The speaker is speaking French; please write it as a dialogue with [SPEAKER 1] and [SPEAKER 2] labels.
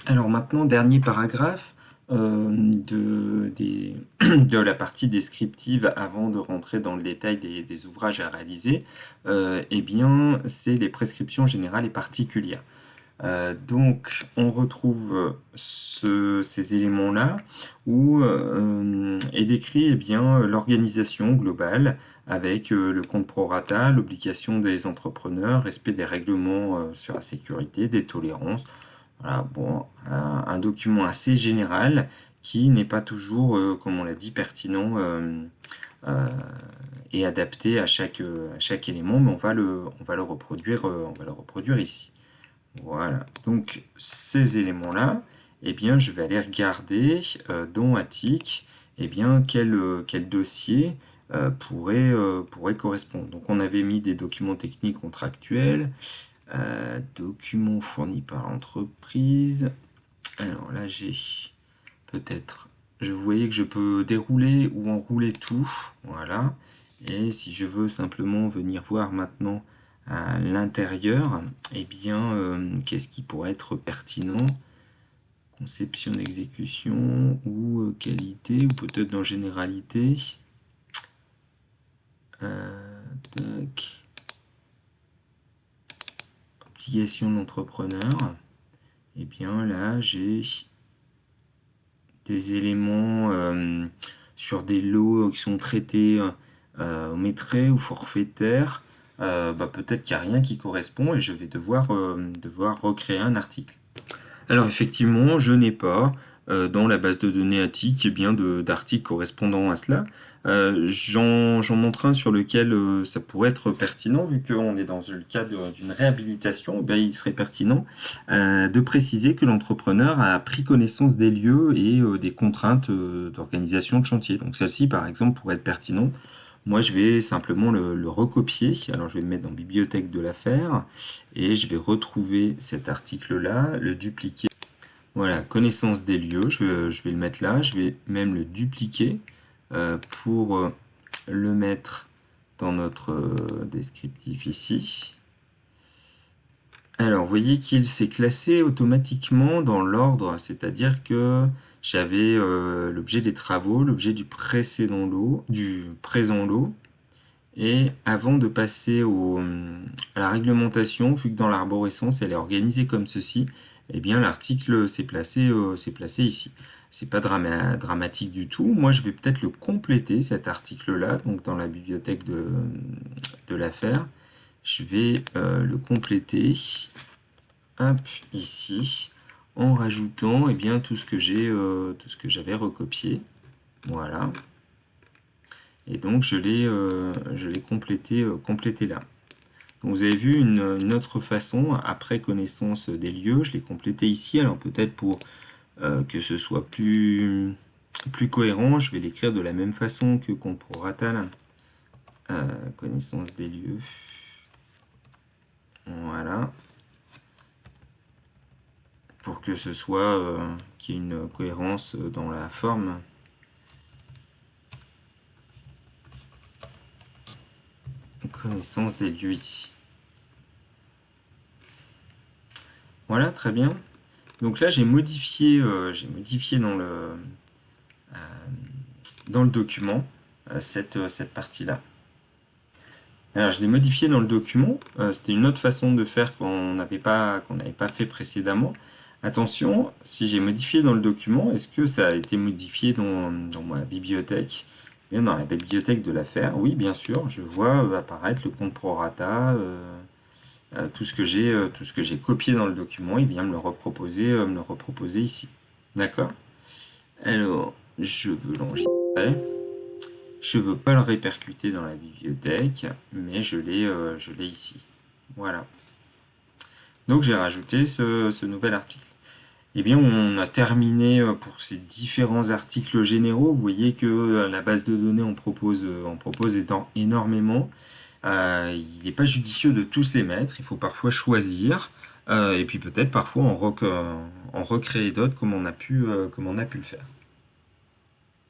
[SPEAKER 1] Alors maintenant, dernier paragraphe de la partie descriptive avant de rentrer dans le détail des ouvrages à réaliser, eh bien, c'est les prescriptions générales et particulières. Donc, on retrouve ces éléments-là où est décrit eh bien, l'organisation globale avec le compte prorata, l'obligation des entrepreneurs, respect des règlements sur la sécurité, des tolérances. Voilà, bon, un document assez général qui n'est pas toujours, comme on l'a dit, pertinent euh, et adapté à chaque élément, mais on va le reproduire, on va le reproduire ici. Voilà, donc ces éléments-là, eh bien, je vais aller regarder dans Attic, eh bien, quel dossier pourrait correspondre. Donc, on avait mis des documents techniques contractuels, documents fournis par l'entreprise. Alors là, j'ai peut-être, vous voyez que je peux dérouler ou enrouler tout, voilà. Et si je veux simplement venir voir maintenant à l'intérieur, eh bien, qu'est-ce qui pourrait être pertinent? Conception d'exécution ou qualité, ou peut-être dans généralité. Tac. Obligation de l'entrepreneur. Eh bien, là, j'ai des éléments sur des lots qui sont traités au mètre ou forfaitaire. Peut-être qu'il n'y a rien qui correspond et je vais devoir recréer un article. Alors effectivement, je n'ai pas dans la base de données Attic eh bien d'articles correspondant à cela. J'en montre un sur lequel ça pourrait être pertinent, vu qu'on est dans le cadre d'une réhabilitation, eh bien, il serait pertinent de préciser que l'entrepreneur a pris connaissance des lieux et des contraintes d'organisation de chantier. Donc celle-ci, par exemple, pourrait être pertinente. Moi, je vais simplement le recopier. Alors, je vais le mettre dans Bibliothèque de l'affaire et je vais retrouver cet article-là, le dupliquer. Voilà, connaissance des lieux, je vais le mettre là. Je vais même le dupliquer pour le mettre dans notre descriptif ici. Alors, vous voyez qu'il s'est classé automatiquement dans l'ordre, c'est-à-dire que j'avais l'objet des travaux, l'objet du précédent lot, du présent lot, et avant de passer à la réglementation, vu que dans l'arborescence elle est organisée comme ceci, eh bien l'article s'est placé ici. C'est pas dramatique du tout. Moi, je vais peut-être le compléter, cet article-là, donc dans la bibliothèque de l'affaire. Je vais le compléter, hop, ici, en rajoutant eh bien, tout ce que j'avais recopié. Voilà. Et donc, je l'ai complété là. Donc, vous avez vu une autre façon, après connaissance des lieux, je l'ai complété ici. Alors, peut-être pour que ce soit plus cohérent, je vais l'écrire de la même façon que compte prorata, là. Connaissance des lieux. Voilà. Pour que ce soit qu'il y ait une cohérence dans la forme. Connaissance des lieux ici. Voilà, très bien. Donc là, j'ai modifié dans le document cette partie-là. Alors, je l'ai modifié dans le document. C'était une autre façon de faire qu'on n'avait pas fait précédemment. Attention, si j'ai modifié dans le document, est-ce que ça a été modifié dans ma bibliothèque? Bien, dans la bibliothèque de l'affaire, oui, bien sûr, je vois apparaître le compte prorata, tout ce que j'ai copié dans le document, il vient me le reproposer ici. D'accord? Alors, je veux l'enregistrer. Je veux pas le répercuter dans la bibliothèque, mais je l'ai ici. Voilà. Donc j'ai rajouté ce nouvel article. Eh bien, on a terminé pour ces différents articles généraux. Vous voyez que la base de données en propose énormément. Il n'est pas judicieux de tous les mettre. Il faut parfois choisir. Et puis peut-être parfois en recréer d'autres comme on a pu le faire.